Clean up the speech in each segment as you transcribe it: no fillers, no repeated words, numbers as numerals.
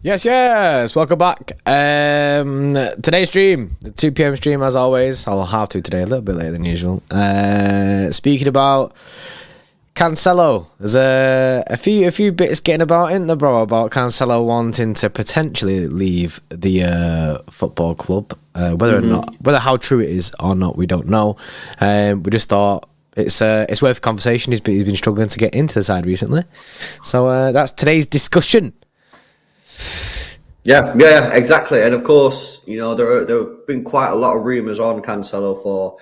Yes. Welcome back. Today's stream, the 2 p.m. stream, as always. I'll have to today, a little bit later than usual. Speaking about Cancelo, there's a few bits getting about, isn't there, bro? About Cancelo wanting to potentially leave the football club. Whether how true it is or not, we don't know. We just thought it's worth a conversation. He's been struggling to get into the side recently, so that's today's discussion. Yeah, exactly. And of course, there have been quite a lot of rumours on Cancelo for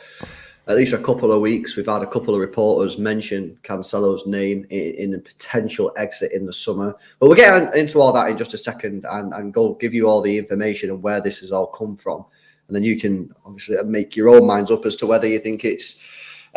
at least a couple of weeks. We've had a couple of reporters mention Cancelo's name in a potential exit in the summer. But we'll get into all that in just a second and go give you all the information and where this has all come from. And then you can obviously make your own minds up as to whether you think it's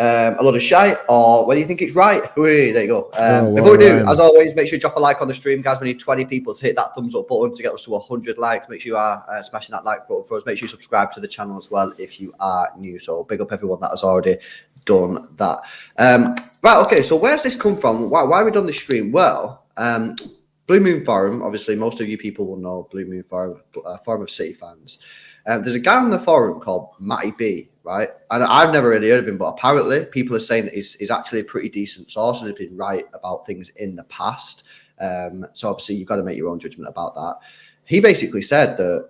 a lot of shite or whether you think it's right. There you go. Before we do, as always, make sure you drop a like on the stream, guys. We need 20 people to hit that thumbs up button to get us to 100 likes. Make sure you are smashing that like button for us. Make sure you subscribe to the channel as well if you are new. So big up everyone that has already done that. Right, okay, so where's this come from? Why have we done this stream? Well, Blue Moon Forum, obviously most of you people will know Blue Moon Forum, Forum of City fans. There's a guy on the forum called Matty B, right? And I've never really heard of him, but apparently people are saying that he's actually a pretty decent source and has been right about things in the past. So obviously you've got to make your own judgment about that. He basically said that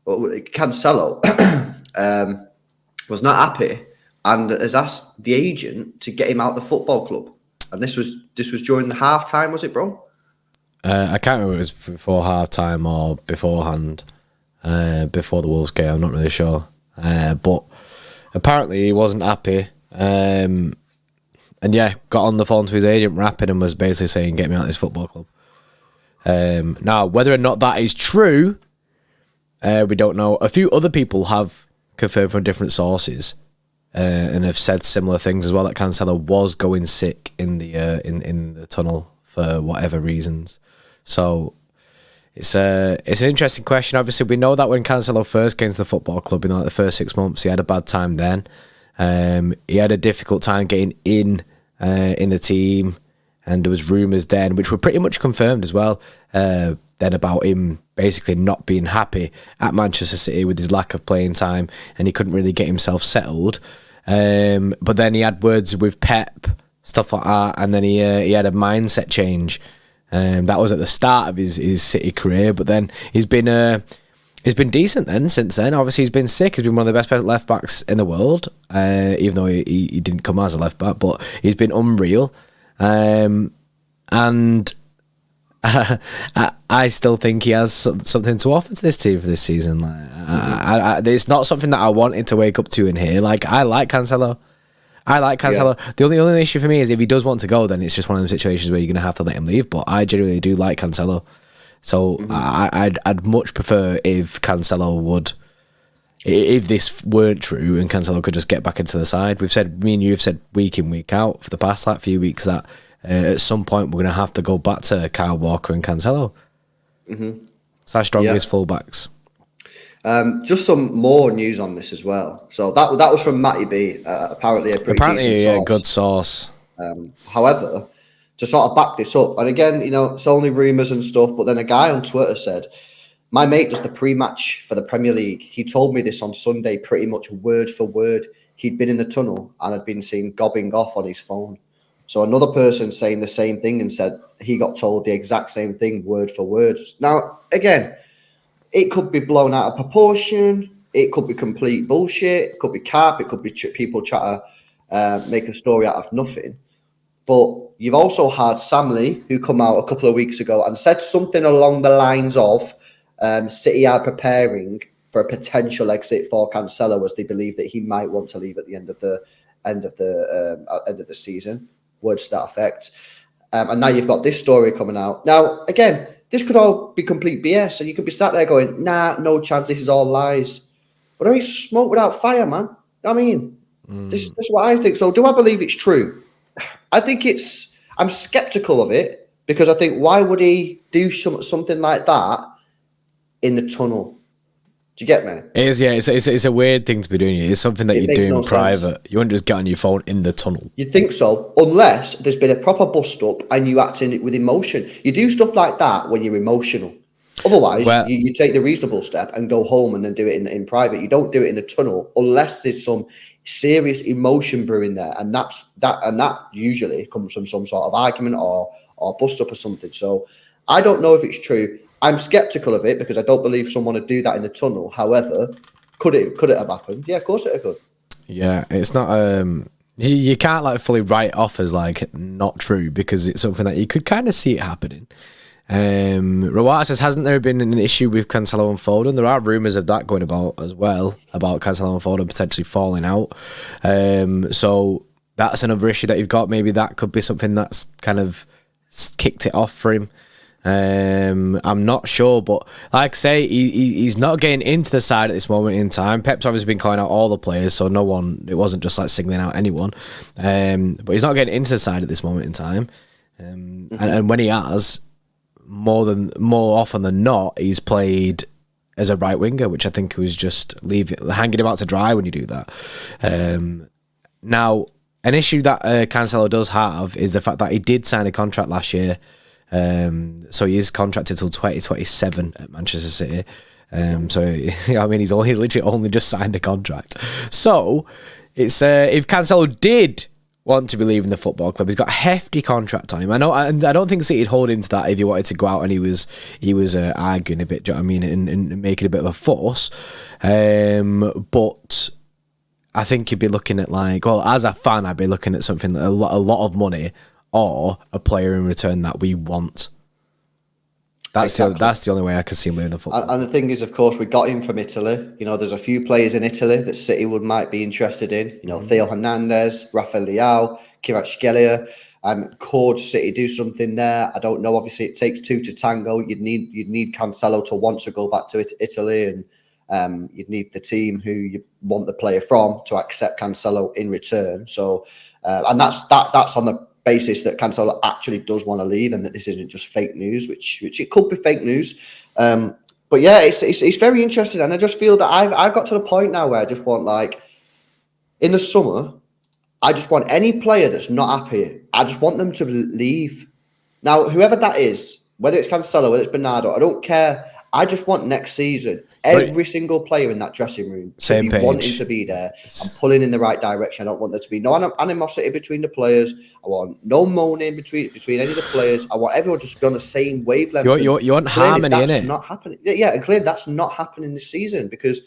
Cancelo was not happy and has asked the agent to get him out of the football club. And this was during the half time, was it, bro? I can't remember if it was before half time or beforehand. Before the Wolves game, I'm not really sure. But apparently he wasn't happy. And yeah, got on the phone to his agent, rapping, and was basically saying, get me out of this football club. Now, whether or not that is true, we don't know. A few other people have confirmed from different sources and have said similar things as well, that Cancelo was going sick in the tunnel for whatever reasons. So it's an interesting question. Obviously, we know that when Cancelo first came to the football club in like the first 6 months, he had a bad time then. He had a difficult time getting in the team, and there was rumours then, which were pretty much confirmed as well, then about him basically not being happy at Manchester City with his lack of playing time, and he couldn't really get himself settled. But then he had words with Pep, stuff like that, and then he had a mindset change. That was at the start of his City career, but then he's been decent then since then. Obviously, he's been sick. He's been one of the best left backs in the world, even though he didn't come as a left back, but he's been unreal. And I still think he has something to offer to this team for this season. It's not something that I wanted to wake up to in here. Like, I like Cancelo. Yeah. The only issue for me is if he does want to go, then it's just one of them situations where you're going to have to let him leave. But I genuinely do like Cancelo. So I'd much prefer if Cancelo would, if this weren't true and Cancelo could just get back into the side. Me and you have said week in, week out for the past few weeks that at some point we're going to have to go back to Kyle Walker and Cancelo. So our strongest fullbacks. Just some more news on this as well. So that was from Matty B. Apparently a pretty decent source. A good source. However, to sort of back this up, and again, it's only rumours and stuff, but then a guy on Twitter said, my mate does the pre-match for the Premier League. He told me this on Sunday pretty much word for word. He'd been in the tunnel and had been seen gobbing off on his phone. So another person saying the same thing and said he got told the exact same thing word for word. Now, again, it could be blown out of proportion. It could be complete bullshit. It could be cap. It could be people try to make a story out of nothing. But you've also had Sam Lee, who come out a couple of weeks ago and said something along the lines of City are preparing for a potential exit for Cancelo as they believe that he might want to leave at the end of the season. Words to that effect. And now you've got this story coming out. Now, again, this could all be complete BS, and you could be sat there going, nah, no chance, this is all lies. But there is smoke without fire, man. You know what I mean? This is what I think. So do I believe it's true? I think I'm skeptical of it, because I think, why would he do something like that in the tunnel? Do you get me? It is, yeah. It's a weird thing to be doing. It's something that you're doing private. You wouldn't just get on your phone in the tunnel. You'd think so, unless there's been a proper bust up and you act in it with emotion. You do stuff like that when you're emotional. Otherwise, Well, you take the reasonable step and go home and then do it in private. You don't do it in the tunnel unless there's some serious emotion brewing there, and that usually comes from some sort of argument or bust up or something. So I don't know if it's true. I'm skeptical of it because I don't believe someone would do that in the tunnel. However, could it have happened? Yeah, of course it could. Yeah, it's not. You can't like fully write it off as like not true because it's something that you could kind of see it happening. Rawat says, hasn't there been an issue with Cancelo and Foden? There are rumours of that going about as well, about Cancelo and Foden potentially falling out. So that's another issue that you've got. Maybe that could be something that's kind of kicked it off for him. I'm not sure, but like I say, he's not getting into the side at this moment in time. Pep's obviously been calling out all the players, so it wasn't just like singling out anyone. But he's not getting into the side at this moment in time. And when he has, more often than not, he's played as a right winger, which I think was just hanging him out to dry when you do that. Now, an issue that Cancelo does have is the fact that he did sign a contract last year. So he is contracted till 2027 at Manchester City. So I mean, he's literally just signed a contract. So it's if Cancelo did want to be leaving the football club, he's got a hefty contract on him. I don't think City'd hold into that if he wanted to go out and he was arguing a bit. Do you know what I mean? And making a bit of a fuss. But I think you'd be looking at as a fan, I'd be looking at something a lot of money. Or a player in return that we want. That's the only way I can see him leaving the football. And the thing is, of course, we got him from Italy. You know, there's a few players in Italy that City might be interested in. You know, Theo Hernandez, Rafael Leao, Kvaratskhelia. Could City do something there? I don't know. Obviously, it takes two to tango. You'd need Cancelo to want to go back to Italy, and you'd need the team who you want the player from to accept Cancelo in return. So, and that's on the basis that Cancelo actually does want to leave and that this isn't just fake news, which it could be fake news. But yeah, it's very interesting, and I just feel that I've got to the point now where I just want, like, in the summer, I just want any player that's not happy, I just want them to leave. Now, whoever that is, whether it's Cancelo, whether it's Bernardo, I don't care. I just want next season every single player in that dressing room to be wanting to be there and pulling in the right direction. I don't want there to be no animosity between the players. I want no moaning between any of the players. I want everyone just to be on the same wavelength. You want harmony, innit? That's not happening. Yeah, and clearly that's not happening this season because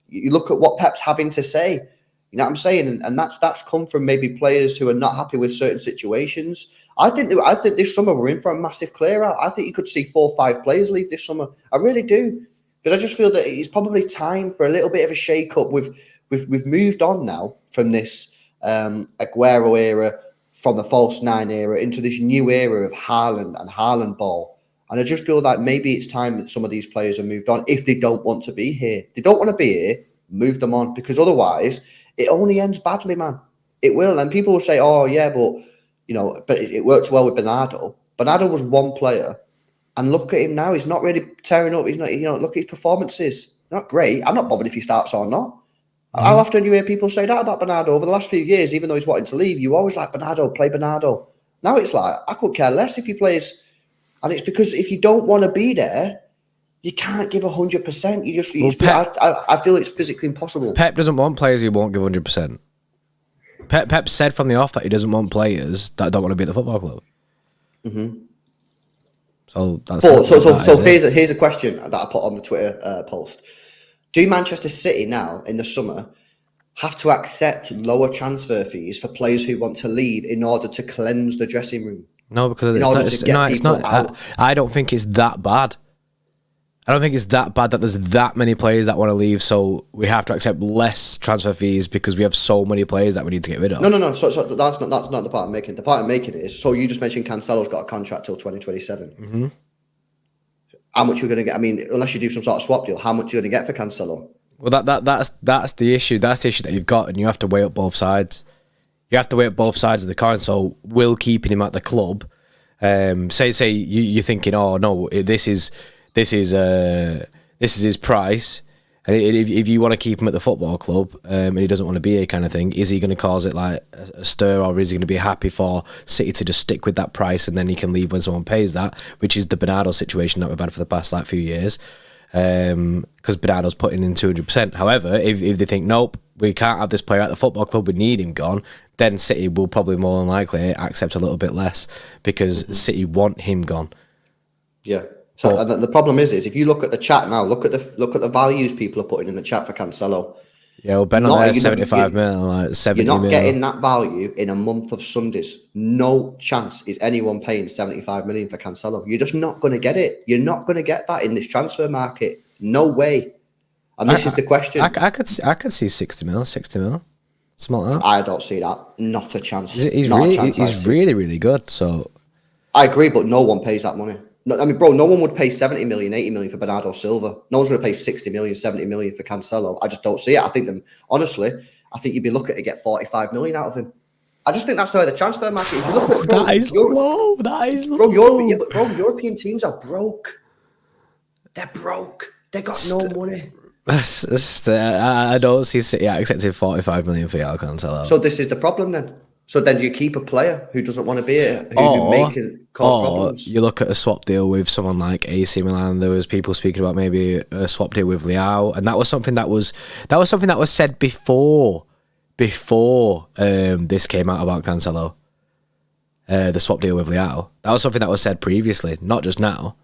you look at what Pep's having to say. You know what I'm saying? And that's come from maybe players who are not happy with certain situations. I think this summer we're in for a massive clear out. I think you could see 4 or 5 players leave this summer. I really do. Because I just feel that it's probably time for a little bit of a shake-up. We've moved on now from this Aguero era, from the false 9 era, into this new era of Haaland and Haaland ball. And I just feel like maybe it's time that some of these players have moved on if they don't want to be here. If they don't want to be here, move them on. Because otherwise, it only ends badly, man. It will. And people will say, oh, yeah, but it worked well with Bernardo. Bernardo was one player. And look at him now. He's not really tearing up. He's not, look at his performances. Not great. I'm not bothered if he starts or not. Mm-hmm. How often do you hear people say that about Bernardo? Over the last few years, even though he's wanting to leave, you always like, Bernardo, play Bernardo. Now it's like, I could care less if he plays. And it's because if you don't want to be there, you can't give 100%. I feel it's physically impossible. Pep doesn't want players who won't give 100%. Pep said from the off that he doesn't want players that don't want to be at the football club. Mm-hmm. So here's a question that I put on the Twitter post. Do Manchester City now in the summer have to accept lower transfer fees for players who want to leave in order to cleanse the dressing room? No, because it's not. I don't think it's that bad. I don't think it's that bad that there's that many players that want to leave, so we have to accept less transfer fees because we have so many players that we need to get rid of. No. So that's not the part I'm making. The part I'm making is, so you just mentioned Cancelo's got a contract till 2027. Mm-hmm. How much you're going to get? I mean, unless you do some sort of swap deal, how much you're going to get for Cancelo? Well, that's the issue. That's the issue that you've got, and you have to weigh up both sides. You have to weigh up both sides of the coin. So, will keeping him at the club, say you're thinking, oh no, this is his price, And if you want to keep him at the football club and he doesn't want to be here kind of thing, is he going to cause it like a stir, or is he going to be happy for City to just stick with that price and then he can leave when someone pays that, which is the Bernardo situation that we've had for the past like few years, because Bernardo's putting in 200%. However, if they think, nope, we can't have this player at the football club, we need him gone, then City will probably more than likely accept a little bit less because City want him gone. Yeah. So the problem is if you look at the chat now, look at the values people are putting in the chat for Cancelo. Yeah, well, Ben on there 75 million, like 70 You're not million. getting that value in a month of Sundays. No chance is anyone paying 75 million for Cancelo. You're just not going to get it. You're not going to get that in this transfer market. No way. And this is the question. I could see 60 mil, something like that. I don't see that. Not a chance. He's really, really good. So I agree, but no one pays that money. No, I mean, bro, no one would pay 70 million, 80 million for Bernardo Silva. No one's going to pay 60 million, 70 million for Cancelo. I just don't see it. I think you'd be looking to get 45 million out of him. I just think that's the way the transfer market is. That is low. Bro, European teams are broke. They're broke. They got no money. I don't see City accepting 45 million for João Cancelo. So this is the problem then. So then do you keep a player who doesn't want to be here, who can cause problems? You look at a swap deal with someone like AC Milan. There was people speaking about maybe a swap deal with Leao, and that was something that was said before this came out about Cancelo. The swap deal with Leao. That was something that was said previously, not just now.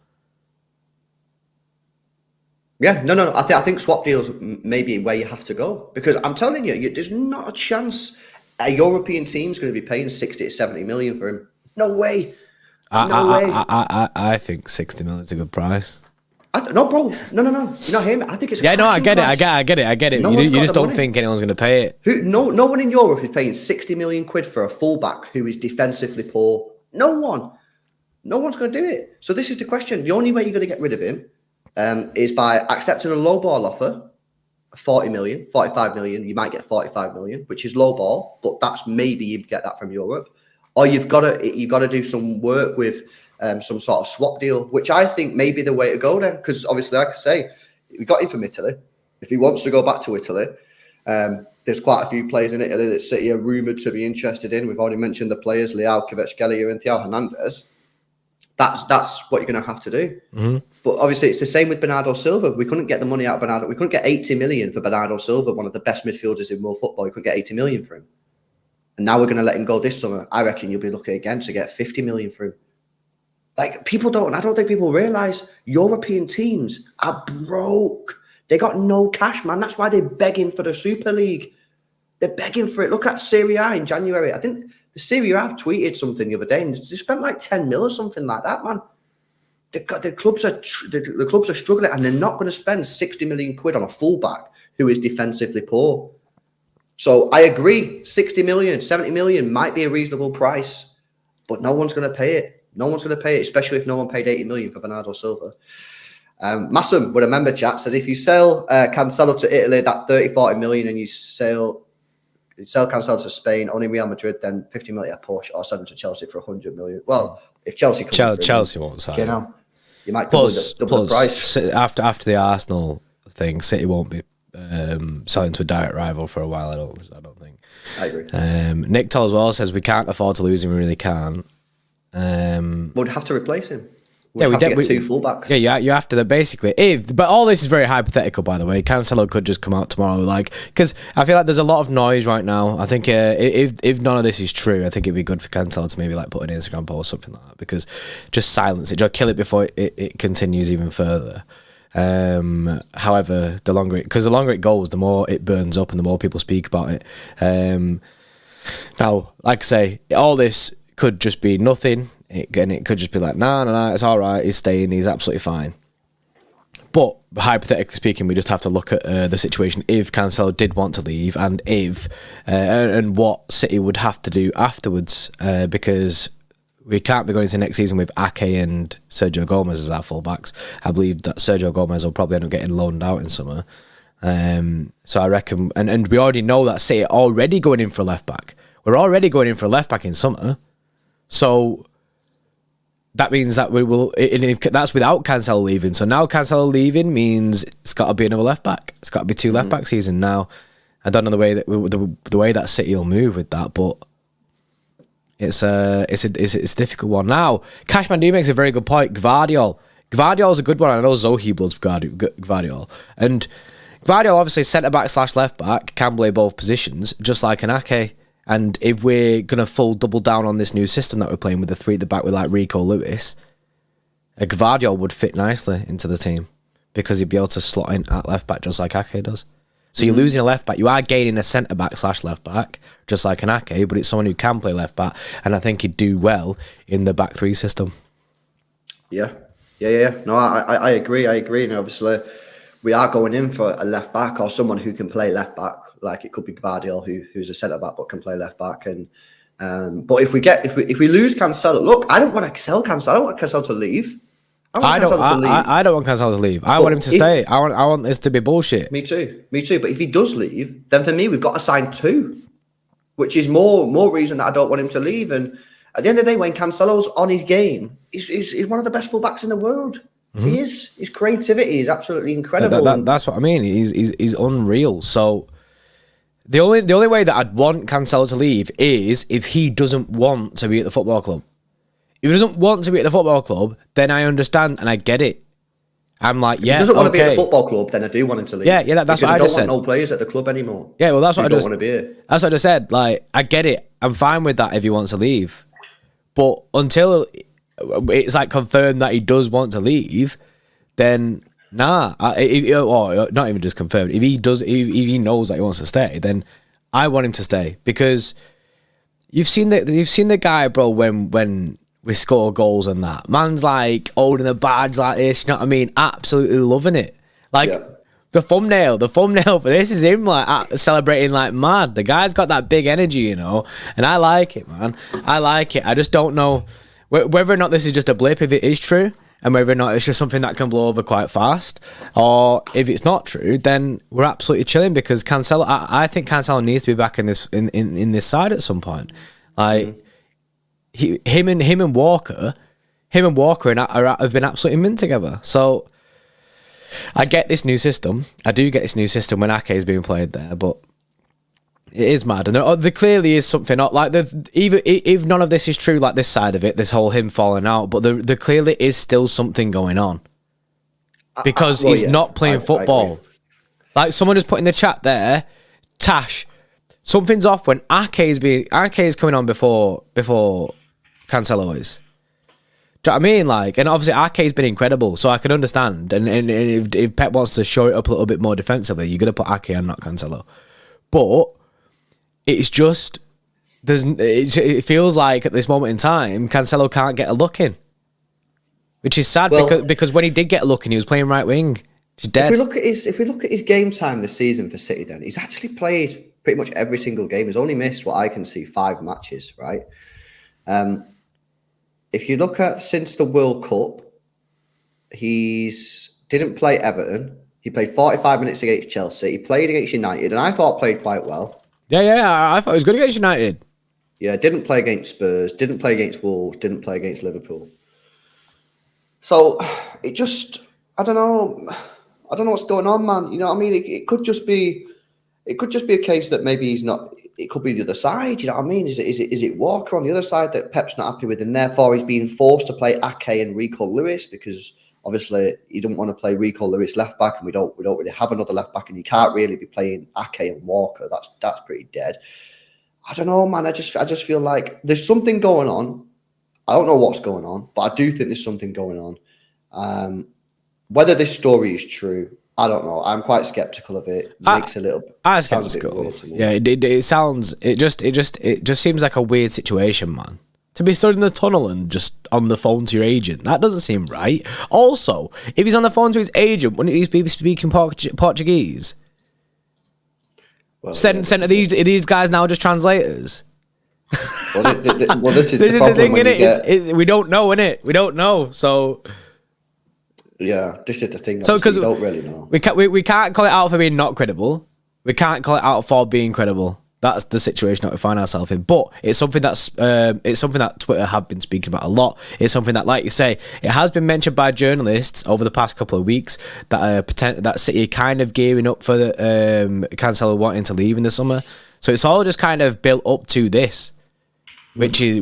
Yeah, no. I think swap deals may be where you have to go, because I'm telling you, there's not a chance a European team's going to be paying 60 to 70 million for him. No way. I think 60 million is a good price. No, bro. No. You're not hearing me. I think it's a I get it. You just don't think anyone's going to pay it. No one in Europe is paying 60 million quid for a fullback who is defensively poor. No one. No one's going to do it. So this is the question. The only way you're going to get rid of him is by accepting a low ball offer, 40 million, 45 million. You might get 45 million, which is low ball, but that's maybe you get that from Europe. Or you've got to do some work with some sort of swap deal, which I think may be the way to go then. Because obviously, like I say, we got him from Italy. If he wants to go back to Italy, there's quite a few players in Italy that City are rumoured to be interested in. We've already mentioned the players, Leao, Kvaratskhelia and Theo Hernandez. That's what you're going to have to do. Mm-hmm. But obviously, it's the same with Bernardo Silva. We couldn't get the money out of Bernardo. We couldn't get 80 million for Bernardo Silva, one of the best midfielders in world football. We couldn't get 80 million for him. And now we're going to let him go this summer. I reckon you'll be looking again to get 50 million for him. Like, I don't think people realise European teams are broke. They got no cash, man. That's why they're begging for the Super League. They're begging for it. Look at Serie A in January. I think the Serie A tweeted something the other day, and they spent like 10 mil or something like that, man. The clubs are struggling, and they're not going to spend 60 million quid on a fullback who is defensively poor. So I agree, 60 million, 70 million might be a reasonable price, but no one's going to pay it. No one's going to pay it, especially if no one paid 80 million for Bernardo Silva. Massam, with a member chat, says if you sell Cancelo to Italy, that 30, 40 million, and you sell Cancelo to Spain, only Real Madrid, then 50 million at Porsche, or sell him to Chelsea for 100 million. Well, if Chelsea won't sign. You might double the price. After the Arsenal thing, City won't be selling to a direct rival for a while. I don't think. I agree. Nick Toll as well says we can't afford to lose him. We really can't. We'd have to replace him. We get two fullbacks. Yeah, you have to. Basically, but all this is very hypothetical, by the way. Cancelo could just come out tomorrow, because I feel like there's a lot of noise right now. I think if none of this is true, I think it'd be good for Cancelo to maybe put an Instagram post or something like that, because just silence it, just kill it before it continues even further. However, the longer it goes, the more it burns up and the more people speak about it. Now, like I say, all this could just be nothing. It could just be like, nah, it's all right. He's staying. He's absolutely fine. But hypothetically speaking, we just have to look at the situation if Cancelo did want to leave, and and what City would have to do afterwards, because we can't be going into next season with Ake and Sergio Gomez as our fullbacks. I believe that Sergio Gomez will probably end up getting loaned out in summer. So I reckon, and we already know that City are already going in for a left back. We're already going in for a left back in summer. So that means that we will. And if that's without Cancelo leaving. So now Cancelo leaving means it's got to be another left back. It's got to be two left back season now. I don't know the way that the way that City will move with that, but it's a difficult one. Now, Cashman D makes a very good point. Gvardiol's a good one. I know Zohi loves Gvardiol, and Gvardiol obviously centre back / left back, can play both positions, just like an Ake. And if we're gonna full double down on this new system that we're playing with the three at the back with like Rico Lewis, a Gvardiol would fit nicely into the team because he'd be able to slot in at left back just like Ake does. So you're losing a left back. You are gaining a centre back / left back, just like an Ake, but it's someone who can play left back, and I think he'd do well in the back three system. Yeah. No, I agree. And obviously, we are going in for a left back or someone who can play left back. Like it could be Gvardiol, who's a centre back but can play left back. And but if we lose Cancelo, look, I don't want to sell Cancelo. I don't want Cancelo to leave. I don't want Cancelo to leave. I want him to stay. I want this to be bullshit. Me too. But if he does leave, then for me, we've got to sign two, which is more reason that I don't want him to leave. And at the end of the day, when Cancelo's on his game, he's one of the best fullbacks in the world. Mm-hmm. He is. His creativity is absolutely incredible. That's what I mean. He's unreal. So the only way that I'd want Cancelo to leave is if he doesn't want to be at the football club. If he doesn't want to be at the football club, then I understand and I get it. I'm like, yeah, if he doesn't want to be at the football club, then I do want him to leave. Yeah, that's what I just said. I don't want no players at the club anymore. Yeah, well, that's what I just don't want to be here. That's what I just said. Like, I get it. I'm fine with that if he wants to leave. But until it's like confirmed that he does want to leave, then nah. Or not even just confirmed. If he knows that he wants to stay, then I want him to stay because you've seen the guy, bro. When we score goals and that, man's like holding the badge like this. You know what I mean? Absolutely loving it. Like the thumbnail for this is him like celebrating like mad. The guy's got that big energy, you know, and I like it, man. I like it. I just don't know whether or not this is just a blip, if it is true, and whether or not it's just something that can blow over quite fast, or if it's not true, then we're absolutely chilling because Cancelo. I think Cancelo needs to be back in this side at some point. Like him and Walker have been absolutely mint together. So I get this new system. I do get this new system when Ake is being played there, but it is mad, and there clearly is something. Like even if none of this is true, like this side of it, this whole him falling out, but there clearly is still something going on because he's not playing football. Like someone just put in the chat there, Tash, something's off when Ake is coming on before Cancelo is. Do you know what I mean? Like, and obviously Ake's been incredible, so I can understand. And if Pep wants to show it up a little bit more defensively, you're gonna put Ake and not Cancelo. But it's just it feels like at this moment in time, Cancelo can't get a look in, which is sad because when he did get a look in, he was playing right wing. He's dead. If we look at his game time this season for City, then he's actually played pretty much every single game. He's only missed what I can see 5 matches, right? If you look at since the World Cup, he's didn't play Everton. He played 45 minutes against Chelsea. He played against United, and I thought played quite well. Yeah, I thought he was good against United. Yeah, didn't play against Spurs, didn't play against Wolves, didn't play against Liverpool. So it just, I don't know what's going on, man. You know what I mean? It could just be a case that maybe he's not. It could be the other side. You know what I mean? Is it Walker on the other side that Pep's not happy with, and therefore he's being forced to play Ake and Rico Lewis because obviously he don't want to play Rico Lewis left back, and we don't really have another left back, and you can't really be playing Ake and Walker. That's pretty dead. I don't know, man. I just feel like there's something going on. I don't know what's going on, but I do think there's something going on. Whether this story is true, I don't know. I'm quite skeptical of it. Makes a little. I'm skeptical. Yeah, it sounds. It just seems like a weird situation, man. To be stood in the tunnel and just on the phone to your agent, that doesn't seem right. Also, if he's on the phone to his agent, wouldn't he be speaking Portuguese? Well, sent to these guys now just translators. Well, this is the thing, innit? We don't know, innit? We don't know, so. Yeah, this is the thing. So because we don't really know, we can't call it out for being not credible. We can't call it out for being credible That's the situation that we find ourselves in. But it's something that Twitter have been speaking about a lot. It's something that, like you say, it has been mentioned by journalists over the past couple of weeks that that City are kind of gearing up for the Cancelo wanting to leave in the summer. So it's all just kind of built up to this, which is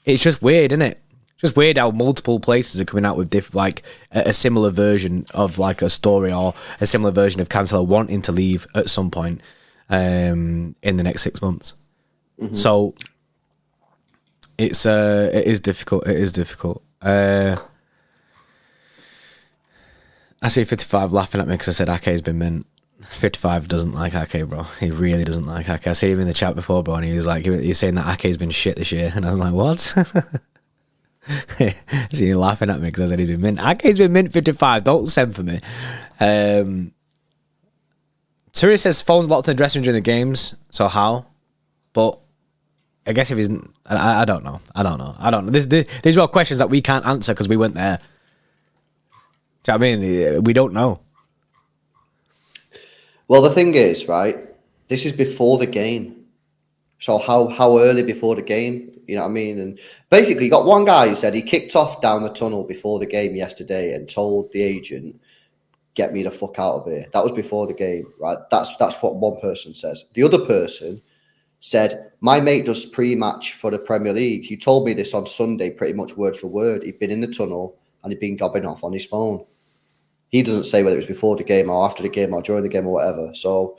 it's just weird, isn't it? It's just weird how multiple places are coming out with a similar version of like a story or a similar version of Cancelo wanting to leave at some point in the next 6 months. Mm-hmm. So it is difficult. It is difficult. I see 55 laughing at me because I said Ake's been mint. 55 doesn't like Ake, bro. He really doesn't like Ake. I see him in the chat before, bro, and he was like, he's saying that Ake's been shit this year, and I was like, what? I see you laughing at me because I said he's been mint. Ake's been mint 55. Don't send for me. Turi says phone's locked in the dressing room during the games, so how? But I guess if he's... I don't know. These are all questions that we can't answer because we weren't there. Do you know what I mean? We don't know. Well, the thing is, right, this is before the game. So how early before the game? You know what I mean? And basically, you got one guy who said he kicked off down the tunnel before the game yesterday and told the agent, get me the fuck out of here. That was before the game, right? That's what one person says. The other person said, my mate does pre-match for the Premier League. He told me this on Sunday, pretty much word for word. He'd been in the tunnel and he'd been gobbing off on his phone. He doesn't say whether it was before the game or after the game or during the game or whatever. So,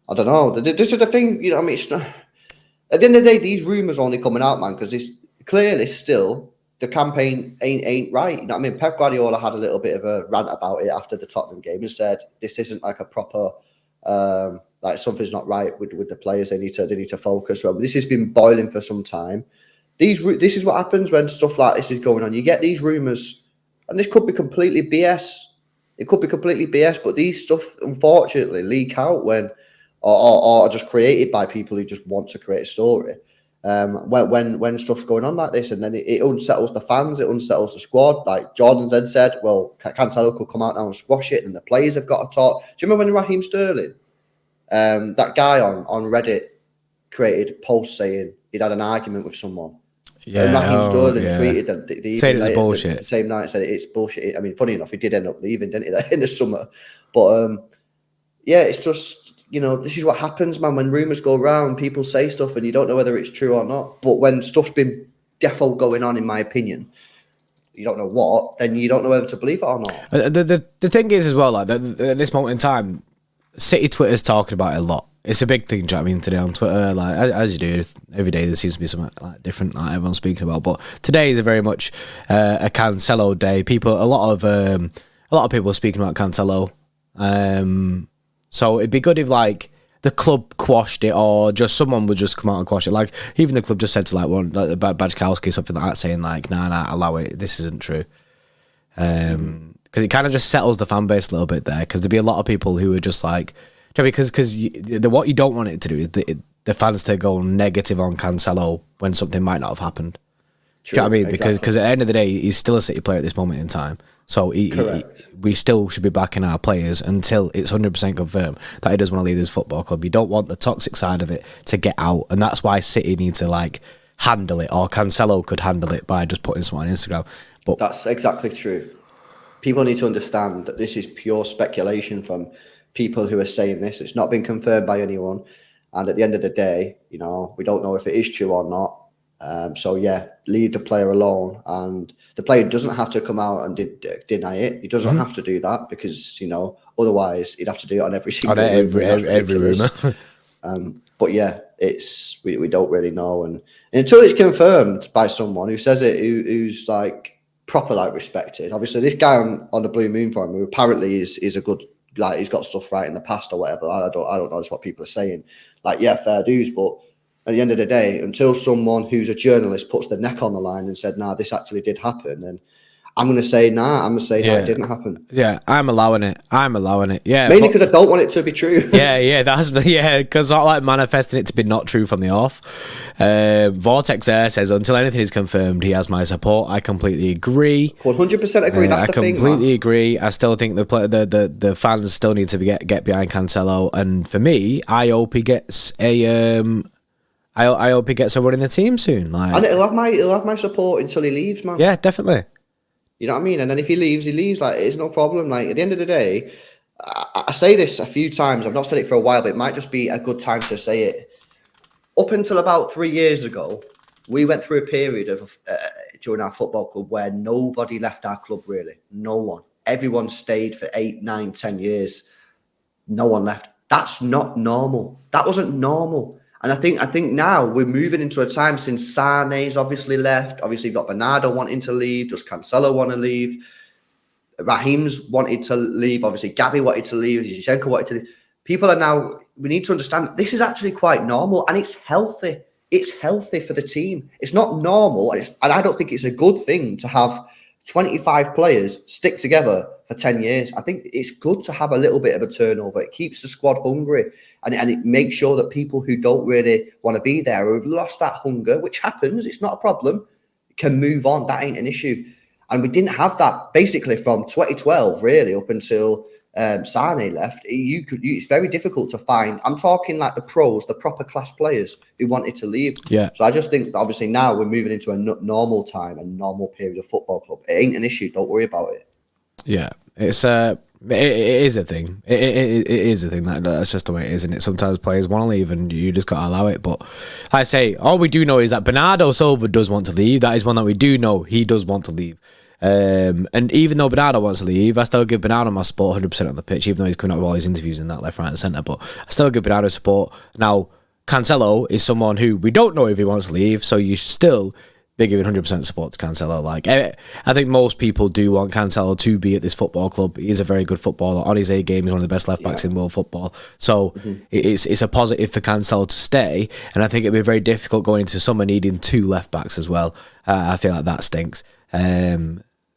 I don't know. This is the thing, you know what I mean? It's not, at the end of the day, these rumours are only coming out, man, because it's clearly still the campaign ain't right. You know what I mean? Pep Guardiola had a little bit of a rant about it after the Tottenham game and said this isn't like a proper like something's not right with the players. They need to focus. Well, this has been boiling for some time. This is what happens when stuff like this is going on. You get these rumours, and this could be completely BS. It could be completely BS, but these stuff unfortunately leak out when. Or just created by people who just want to create a story. When stuff's going on like this, and then it unsettles the fans, it unsettles the squad. Like Jordan then said, well, Cancelo could come out now and squash it, and the players have got to talk. Do you remember when Raheem Sterling, that guy on Reddit, created posts saying he'd had an argument with someone? Yeah, and Raheem Sterling tweeted that said it was bullshit. The same night said it's bullshit. I mean, funny enough, he did end up leaving, didn't he, in the summer? But yeah, it's just. You know, this is what happens, man. When rumours go around, people say stuff and you don't know whether it's true or not. But when stuff's been defo going on, in my opinion, you don't know what, then you don't know whether to believe it or not. The thing is as well, like at this moment in time, City Twitter's talking about it a lot. It's a big thing, do you know what I mean, today on Twitter. Like as you do, every day there seems to be something like different, like everyone's speaking about. But today is a very much a Cancelo day. A lot of people are speaking about Cancelo. So it'd be good if like the club quashed it, or just someone would just come out and quash it. Like even the club just said to like one like Bajkowski, something like that, saying like, nah, allow it. This isn't true. Because it kind of just settles the fan base a little bit there. Because there'd be a lot of people who are just like, because what you don't want it to do is the fans to go negative on Cancelo when something might not have happened. True, do you know what I mean? exactly. Because at the end of the day, he's still a City player at this moment in time. So we still should be backing our players until it's 100% confirmed that he doesn't want to leave this football club. You don't want the toxic side of it to get out, and that's why City need to like handle it, or Cancelo could handle it by just putting something on Instagram. But that's exactly true. People need to understand that this is pure speculation from people who are saying this. It's not been confirmed by anyone, and at the end of the day, you know, we don't know if it is true or not. So yeah, leave the player alone, and the player doesn't have to come out and deny it. He doesn't have to do that because, you know, otherwise he'd have to do it on every single every rumor. But yeah, it's we don't really know, and until it's confirmed by someone who says it, who's like proper like respected. Obviously, this guy on the Blue Moon Forum, who apparently is a good, like, he's got stuff right in the past or whatever. I don't know. That's what people are saying. Like, yeah, fair dues, but at the end of the day, until someone who's a journalist puts their neck on the line and said, nah, this actually did happen, then I'm going to say nah. I'm going to say no, it didn't happen. Yeah, I'm allowing it. Yeah, mainly because I don't want it to be true. because I like manifesting it to be not true from the off. Vortex there says until anything is confirmed, he has my support. I completely agree. 100% agree. That's the thing. I completely agree. I still think the fans still need to get behind Cancelo, and for me, I hope he gets a I hope he gets a run in the team soon. Like, and he'll have my support until he leaves, man. Yeah, definitely. You know what I mean? And then if he leaves, he leaves. Like, it's no problem. Like, at the end of the day, I say this a few times. I've not said it for a while, but it might just be a good time to say it. Up until about 3 years ago, we went through a period of during our football club where nobody left our club, really. No one. Everyone stayed for 8, 9, 10 years. No one left. That's not normal. That wasn't normal. And I think now we're moving into a time since Sane's obviously left. Obviously, you've got Bernardo wanting to leave. Does Cancelo want to leave? Raheem's wanted to leave. Obviously, Gabby wanted to leave. Zinchenko wanted to leave. People are now, we need to understand that this is actually quite normal and it's healthy. It's healthy for the team. It's not normal. And I don't think it's a good thing to have 25 players stick together for 10 years. I think it's good to have a little bit of a turnover. It keeps the squad hungry and it makes sure that people who don't really want to be there or have lost that hunger, which happens, it's not a problem, can move on. That ain't an issue. And we didn't have that basically from 2012 really up until Sane left. It's very difficult to find. I'm talking like the pros, the proper class players who wanted to leave. Yeah. So I just think obviously now we're moving into a normal time, a normal period of football club. It ain't an issue. Don't worry about it. Yeah, it's it is a thing. It is a thing. That's just the way it is, and sometimes players want to leave, and you just got to allow it. But like I say, all we do know is that Bernardo Silva does want to leave. That is one that we do know. He does want to leave. And even though Bernardo wants to leave, I still give Bernardo my support 100% on the pitch, even though he's coming out with all his interviews in that left, right, and centre. But I still give Bernardo support. Now, Cancelo is someone who we don't know if he wants to leave, so you should still be giving 100% support to Cancelo. Like, I think most people do want Cancelo to be at this football club. He's a very good footballer. On his A game, he's one of the best left backs in world football. So it's a positive for Cancelo to stay. And I think it'd be very difficult going into summer needing 2 left backs as well. I feel like that stinks.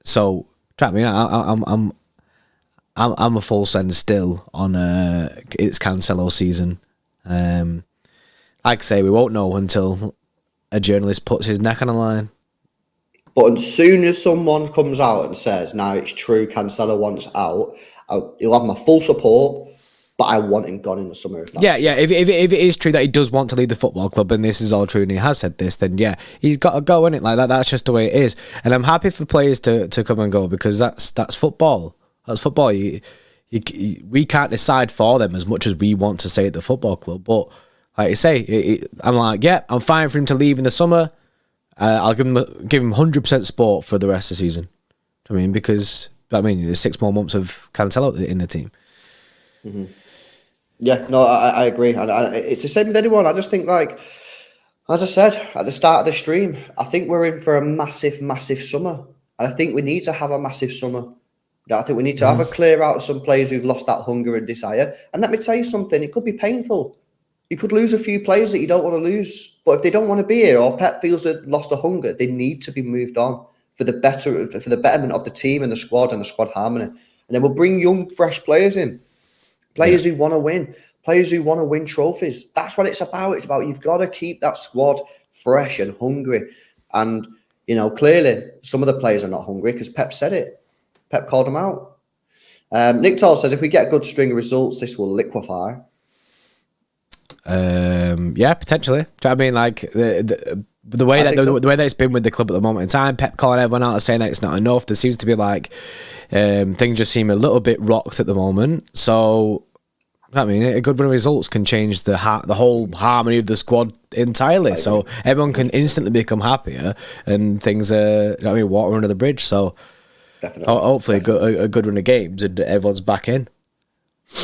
So, trap me. I'm a full send still on it's Cancelo season. Like I say, we won't know until a journalist puts his neck on the line. But as soon as someone comes out and says, "Now it's true, Cancelo wants out," he'll have my full support. But I want him gone in the summer. If it is true that he does want to leave the football club, and this is all true, and he has said this, then yeah, he's got to go in it like that. That's just the way it is, and I'm happy for players to come and go because that's football. That's football. We can't decide for them as much as we want to say at the football club. But like I say, I'm like, yeah, I'm fine for him to leave in the summer. I'll give him 100% support for the rest of the season. I mean, because there's 6 more months of Cancelo in the team. Mm-hmm. Yeah, no, I agree. And it's the same with anyone. I just think, like, as I said at the start of the stream, I think we're in for a massive, massive summer. And I think we need to have a massive summer. I think we need to have a clear out of some players who've lost that hunger and desire. And let me tell you something, it could be painful. You could lose a few players that you don't want to lose. But if they don't want to be here or Pep feels they've lost the hunger, they need to be moved on for the betterment of the team and the squad harmony. And then we'll bring young, fresh players in. Players who want to win. Players who want to win trophies. That's what it's about. It's about you've got to keep that squad fresh and hungry. And, clearly some of the players are not hungry because Pep said it. Pep called them out. Nick Toll says, if we get a good string of results, this will liquefy. Yeah, potentially. I mean, like the way that it's been with the club at the moment in time, Pep calling everyone out and saying that it's not enough. There seems to be like things just seem a little bit rocked at the moment. So, a good run of results can change the whole harmony of the squad entirely. So everyone can instantly become happier, and things are water under the bridge. So definitely, hopefully a good run of games and everyone's back in.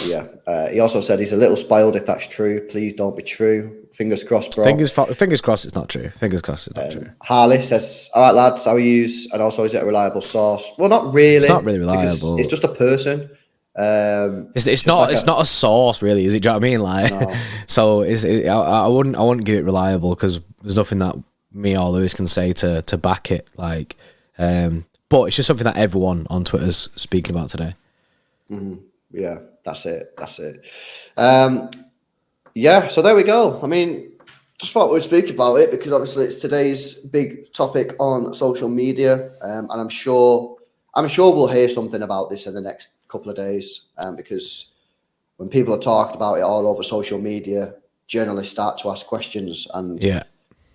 Yeah. He also said he's a little spoiled if that's true. Please don't be true. Fingers crossed, bro. Fingers crossed it's not true. Fingers crossed it's not true. Harley says, all right, lads, how are you? And also, is it a reliable source? Well, not really. It's not really reliable. It's just a person. It's not a source, really, is it? Do you know what I mean? Like, no. So I wouldn't give it reliable because there's nothing that me or Lewis can say to back it. Like, But it's just something that everyone on Twitter's speaking about today. Yeah, that's it. Yeah, so there we go. I mean, just thought we'd speak about it because obviously it's today's big topic on social media, and I'm sure we'll hear something about this in the next couple of days, because when people are talking about it all over social media, journalists start to ask questions, and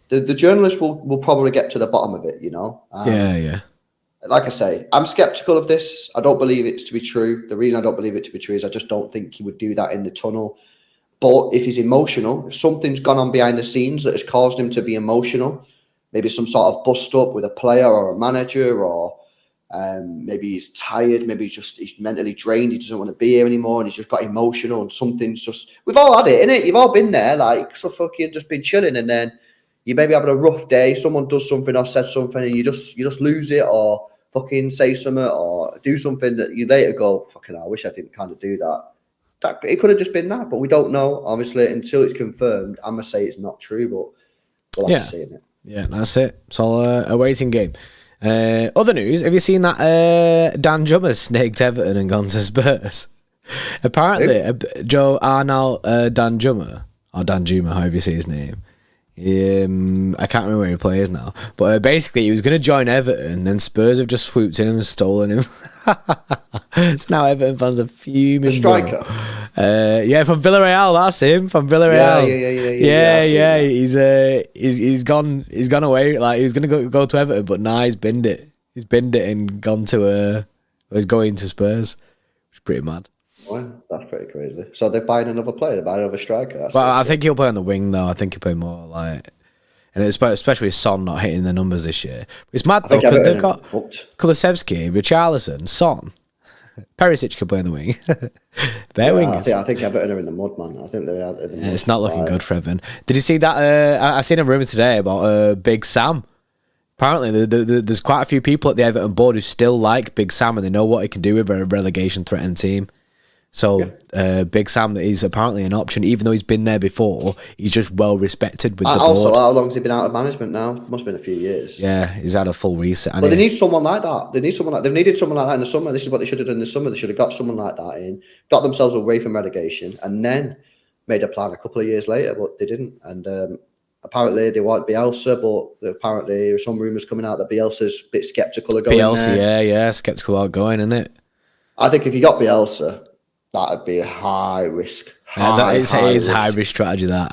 the journalists will probably get to the bottom of it, you know. Like I say, I'm skeptical of this. I don't believe it to be true. The reason I don't believe it to be true is I just don't think he would do that in the tunnel. But if he's emotional, if something's gone on behind the scenes that has caused him to be emotional, maybe some sort of bust up with a player or a manager, or maybe he's tired, maybe he's mentally drained, he doesn't want to be here anymore, and he's just got emotional, and something's just... We've all had it, innit? You've all been there, like, so fucking just been chilling, and then you maybe having a rough day, someone does something or said something, and you just lose it, or fucking say something, or do something that you later go, fucking hell, I wish I didn't kind of do that. It could have just been that, but we don't know, obviously, until it's confirmed. I'm going to say it's not true, but we'll have to see it. Yeah, that's it. It's all a waiting game. Other news, have you seen that Dan Jummer's snaked Everton and gone to Spurs? Apparently, Joe Arnold Dan Jummer, or Dan Juma, however you say his name. I can't remember where he plays now, but basically he was going to join Everton, then Spurs have just swooped in and stolen him. So now Everton fans are fuming. The striker, from Villarreal. That's him from Villarreal. Yeah. He's gone away. Like, he was going to go to Everton, but nah, he's binned it. He's binned it and gone to he's going to Spurs. It's pretty mad. Well, that's pretty crazy. So they're buying another player, they're buying another striker. Well, I think he'll play on the wing though. I think he'll play more like, and especially with Son not hitting the numbers this year. It's mad though because they've got Kulusevski, Richarlison, Son, Perisic can play on the wing. Wingers. I think Everton are in the mud, man. I think they're in the mud. It's not looking good for Everton. Did you see that? I seen a rumour today about Big Sam. Apparently, there's quite a few people at the Everton board who still like Big Sam and they know what he can do with a relegation-threatened team. So Big Sam, he's apparently an option, even though he's been there before. He's just well respected with the board. Also, how long has he been out of management now? Must have been a few years. Yeah, he's had a full reset. But they need someone like that. They've needed someone like that in the summer. This is what they should have done in the summer. They should have got someone like that in, got themselves away from relegation, and then made a plan a couple of years later. But they didn't. And apparently they want Bielsa, but apparently there's some rumours coming out that Bielsa's a bit sceptical of going there. Sceptical about going, isn't it? I think if you got Bielsa, that'd be a high risk. High risk strategy. Sean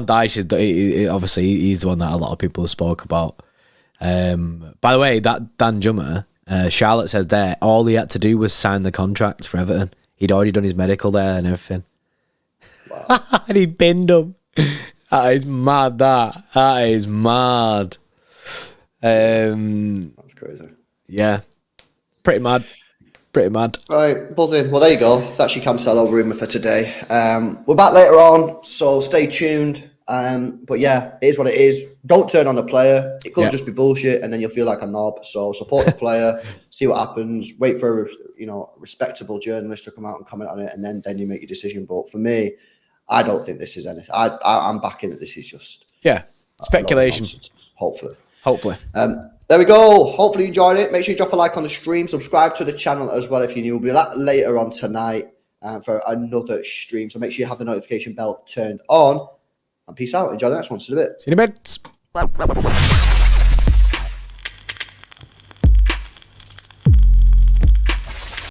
Dyche is obviously he's the one that a lot of people spoke about. By the way, that Dan Jummer, Charlotte says there, all he had to do was sign the contract for Everton. He'd already done his medical there and everything. Wow. And he binned him. That is mad. That is mad. That's crazy. Yeah, pretty mad. Right, buzzing. Well, there you go. That's your Cancelo rumour for today. We're back later on, so stay tuned. But yeah, it is what it is. Don't turn on the player. It could just be bullshit, and then you'll feel like a knob. So support the player, see what happens. Wait for a respectable journalist to come out and comment on it, and then you make your decision. But for me, I don't think this is anything. I'm backing that this is just speculation. Hopefully. There we go. Hopefully you enjoyed it. Make sure you drop a like on the stream. Subscribe to the channel as well if you're new. We'll be back later on tonight for another stream. So make sure you have the notification bell turned on. And peace out. Enjoy the next one. See you in a bit. See you in a bit.